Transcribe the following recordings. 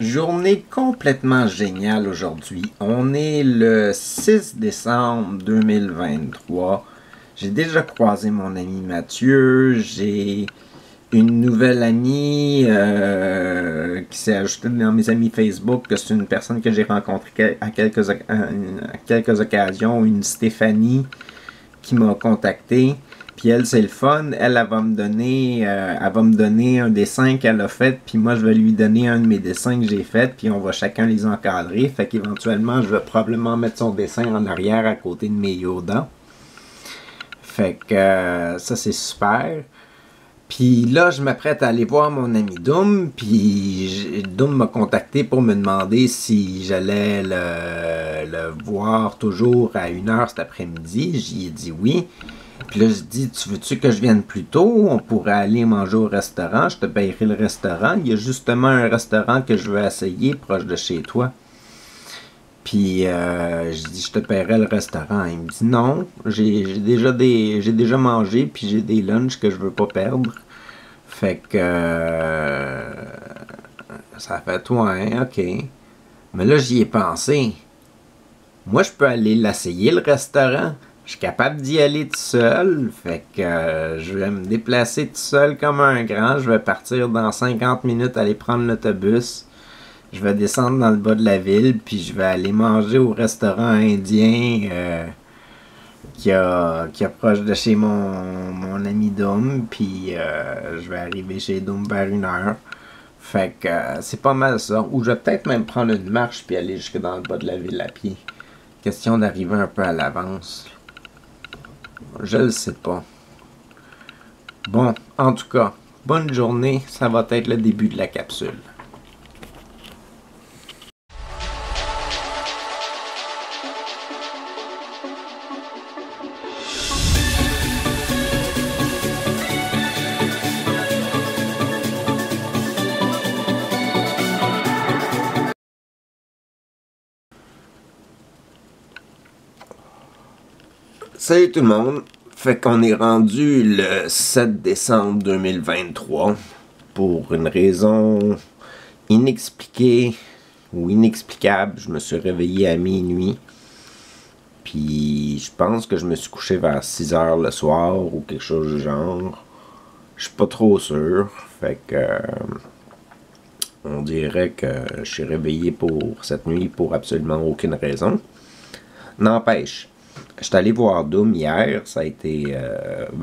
Journée complètement géniale aujourd'hui. On est le 6 décembre 2023. J'ai déjà croisé mon ami Mathieu. J'ai une nouvelle amie qui s'est ajoutée dans mes amis Facebook, que c'est une personne que j'ai rencontrée à quelques occasions, une Stéphanie qui m'a contacté. Puis elle, c'est le fun. Elle va me donner un dessin qu'elle a fait, puis moi, je vais lui donner un de mes dessins que j'ai fait, puis on va chacun les encadrer. Fait qu'éventuellement, je vais probablement mettre son dessin en arrière à côté de mes Yoda. Fait que ça, c'est super. Puis là, je m'apprête à aller voir mon ami Doom, puis Doom m'a contacté pour me demander si j'allais le voir toujours à 1h cet après-midi. J'y ai dit oui. Puis là, je dis, tu veux-tu que je vienne plus tôt? On pourrait aller manger au restaurant. Je te paierai le restaurant. Il y a justement un restaurant que je veux essayer proche de chez toi. Puis je dis, je te paierai le restaurant. Il me dit, non, j'ai déjà mangé, puis j'ai des lunchs que je veux pas perdre. Fait que ça fait toi, hein, ok. Mais là, j'y ai pensé. Moi, je peux aller l'essayer, le restaurant. Je suis capable d'y aller tout seul. Fait que je vais me déplacer tout seul comme un grand. Je vais partir dans 50 minutes, aller prendre l'autobus. Je vais descendre dans le bas de la ville, puis je vais aller manger au restaurant indien qui est proche de chez mon ami Doom. Puis je vais arriver chez Doom vers 1h. Fait que c'est pas mal ça. Ou je vais peut-être même prendre une marche puis aller jusque dans le bas de la ville à pied. Question d'arriver un peu à l'avance. Je le sais pas. Bon, en tout cas, bonne journée. Ça va être le début de la capsule. Salut tout le monde. Fait qu'on est rendu le 7 décembre 2023 pour une raison inexpliquée ou inexplicable. Je me suis réveillé à minuit. Puis je pense que je me suis couché vers 6h le soir ou quelque chose du genre. Je suis pas trop sûr. Fait que on dirait que je suis réveillé pour cette nuit pour absolument aucune raison. N'empêche. Je suis allé voir Doom hier, ça a été,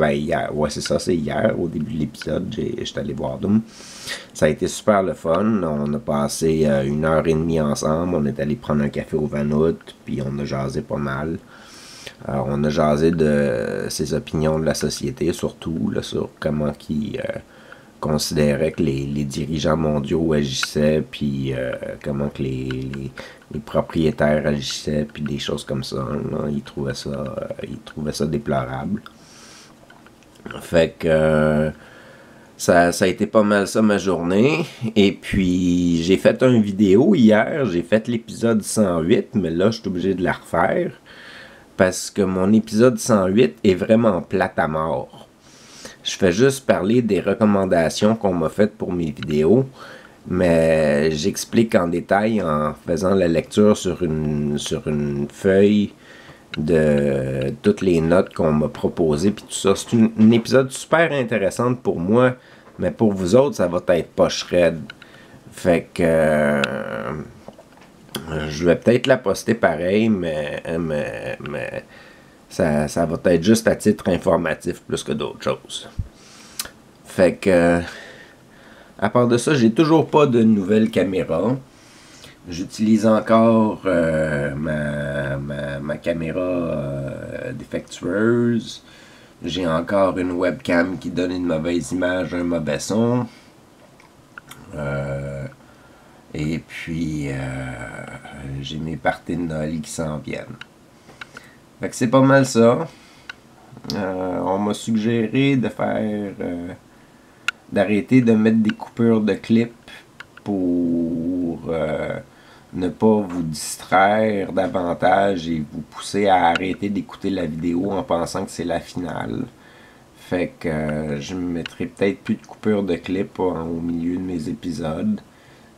hier, ouais c'est ça, c'est hier, au début de l'épisode, je suis allé voir Doom. Ça a été super le fun, on a passé 1h30 ensemble, on est allé prendre un café au Vanout, puis on a jasé pas mal. On a jasé de ses opinions de la société, surtout, là, sur comment il considérait que les dirigeants mondiaux agissaient, puis comment que les propriétaires agissaient, puis des choses comme ça. Là, ils trouvaient ça déplorable. Fait que ça a été pas mal ça ma journée. Et puis j'ai fait une vidéo hier, j'ai fait l'épisode 108, mais là je suis obligé de la refaire parce que mon épisode 108 est vraiment plate à mort. Je fais juste parler des recommandations qu'on m'a faites pour mes vidéos, mais j'explique en détail en faisant la lecture sur une feuille de toutes les notes qu'on m'a proposées puis tout ça. C'est un épisode super intéressant pour moi, mais pour vous autres, ça va être pas shred. Fait que je vais peut-être la poster pareil, mais ça va être juste à titre informatif plus que d'autres choses. Fait que à part de ça, j'ai toujours pas de nouvelle caméra. J'utilise encore ma caméra défectueuse. J'ai encore une webcam qui donne une mauvaise image, un mauvais son. Et puis, j'ai mes parties de Noël qui s'en viennent. Fait que c'est pas mal ça. On m'a suggéré de faire... d'arrêter de mettre des coupures de clips pour ne pas vous distraire davantage et vous pousser à arrêter d'écouter la vidéo en pensant que c'est la finale. Fait que je me mettrai peut-être plus de coupures de clips au milieu de mes épisodes.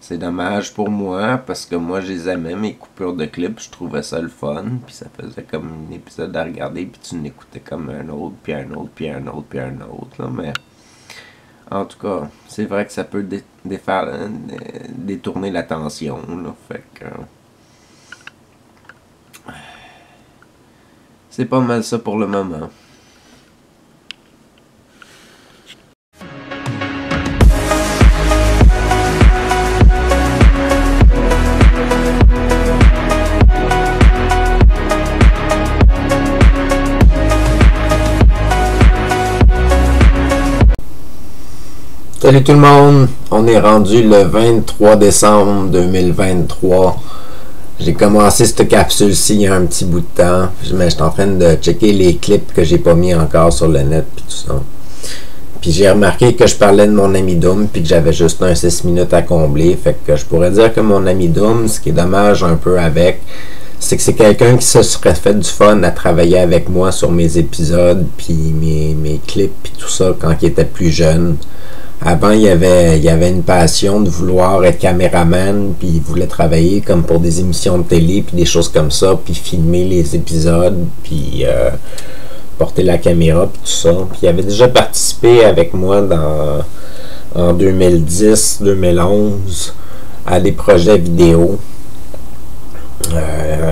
C'est dommage pour moi parce que moi je les aimais, mes coupures de clips, je trouvais ça le fun, puis ça faisait comme un épisode à regarder, puis tu l'écoutais comme un autre, puis un autre, puis un autre, puis un autre, là, mais en tout cas, c'est vrai que ça peut détourner l'attention, là, fait que c'est pas mal ça pour le moment. Salut tout le monde, on est rendu le 23 décembre 2023. J'ai commencé cette capsule-ci il y a un petit bout de temps, mais j'étais en train de checker les clips que j'ai pas mis encore sur le net puis tout ça. Puis j'ai remarqué que je parlais de mon ami Doom puis que j'avais juste un 6 minutes à combler, fait que je pourrais dire que mon ami Doom, ce qui est dommage un peu avec, c'est que c'est quelqu'un qui se serait fait du fun à travailler avec moi sur mes épisodes puis mes clips puis tout ça quand il était plus jeune. Avant, il y avait une passion de vouloir être caméraman, puis il voulait travailler comme pour des émissions de télé, puis des choses comme ça, puis filmer les épisodes, puis porter la caméra, puis tout ça. Puis il avait déjà participé avec moi en 2010-2011 à des projets vidéo.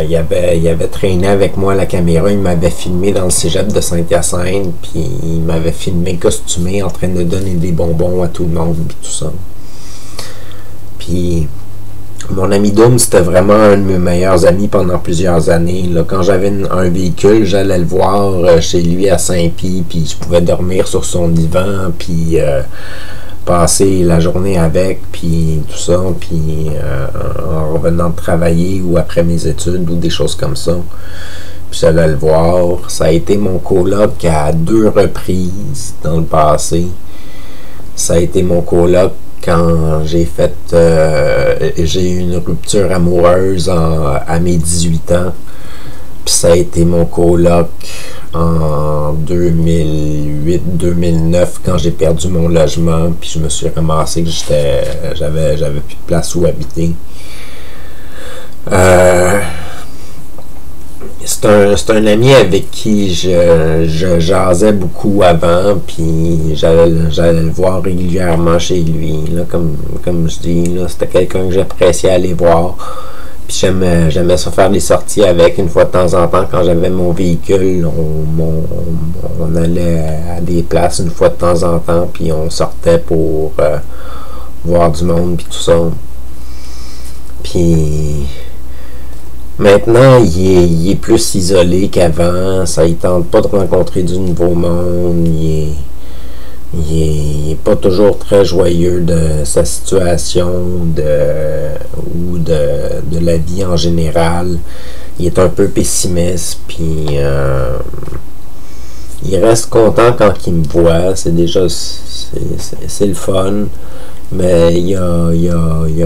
Il avait traîné avec moi la caméra, il m'avait filmé dans le cégep de Saint-Hyacinthe, puis il m'avait filmé costumé en train de donner des bonbons à tout le monde, puis tout ça. Puis mon ami Doom, c'était vraiment un de mes meilleurs amis pendant plusieurs années. Là, quand j'avais un véhicule, j'allais le voir chez lui à Saint-Pie, puis je pouvais dormir sur son divan, puis passer la journée avec, puis tout ça, puis en revenant de travailler ou après mes études ou des choses comme ça. Puis j'allais le voir. Ça a été mon coloc à 2 reprises dans le passé. Ça a été mon coloc quand j'ai eu une rupture amoureuse à mes 18 ans. Puis ça a été mon coloc en 2008-2009 quand j'ai perdu mon logement, puis je me suis ramassé que j'avais plus de place où habiter. C'est un ami avec qui je jasais beaucoup avant, puis j'allais le voir régulièrement chez lui. Là, comme je dis, là, c'était quelqu'un que j'appréciais aller voir. Puis j'aimais ça faire des sorties avec une fois de temps en temps quand j'avais mon véhicule. On allait à des places une fois de temps en temps, puis on sortait pour voir du monde, puis tout ça. Puis maintenant, il est plus isolé qu'avant. Ça ne tente pas de rencontrer du nouveau monde. Il est pas toujours très joyeux de sa situation ou de la vie en général. Il est un peu pessimiste, puis il reste content quand il me voit. C'est le fun, mais il a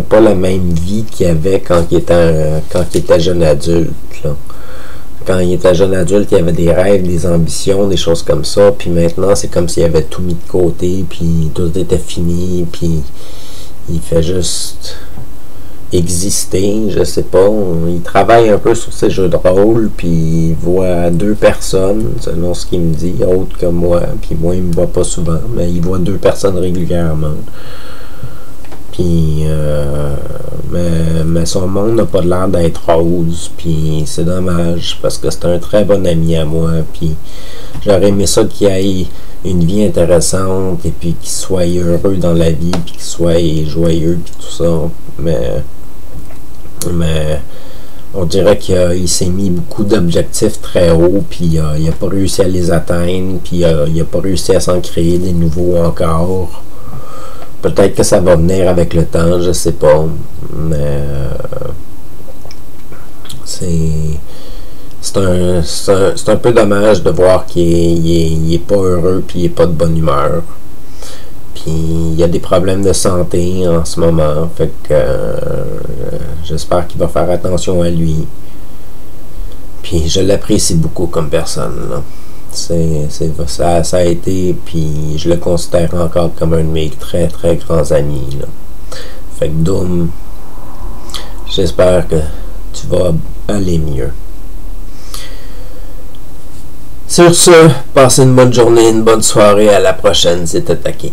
pas la même vie qu'il avait quand il était jeune adulte, là. Quand il était jeune adulte, il avait des rêves, des ambitions, des choses comme ça. Puis maintenant, c'est comme s'il avait tout mis de côté, puis tout était fini, puis il fait juste exister, je sais pas. Il travaille un peu sur ses jeux de rôle, puis il voit 2 personnes, selon ce qu'il me dit, autres que moi. Puis moi, il me voit pas souvent, mais il voit 2 personnes régulièrement. Puis, mais son monde n'a pas l'air d'être rose, puis c'est dommage, parce que c'est un très bon ami à moi, puis j'aurais aimé ça qu'il ait une vie intéressante, et puis qu'il soit heureux dans la vie, puis qu'il soit joyeux, puis tout ça, mais on dirait qu'il s'est mis beaucoup d'objectifs très hauts, puis il n'a pas réussi à les atteindre, puis il n'a pas réussi à s'en créer des nouveaux encore. Peut-être que ça va venir avec le temps, je sais pas, mais c'est un peu dommage de voir qu'il est pas heureux, puis il est pas de bonne humeur. Puis il y a des problèmes de santé en ce moment, fait que j'espère qu'il va faire attention à lui. Puis je l'apprécie beaucoup comme personne, là. Ça a été, puis je le considère encore comme un de mes très très grands amis, là. Fait que Doom, j'espère que tu vas aller mieux. Sur ce, passez une bonne journée, une bonne soirée. À la prochaine, c'est Attaqué.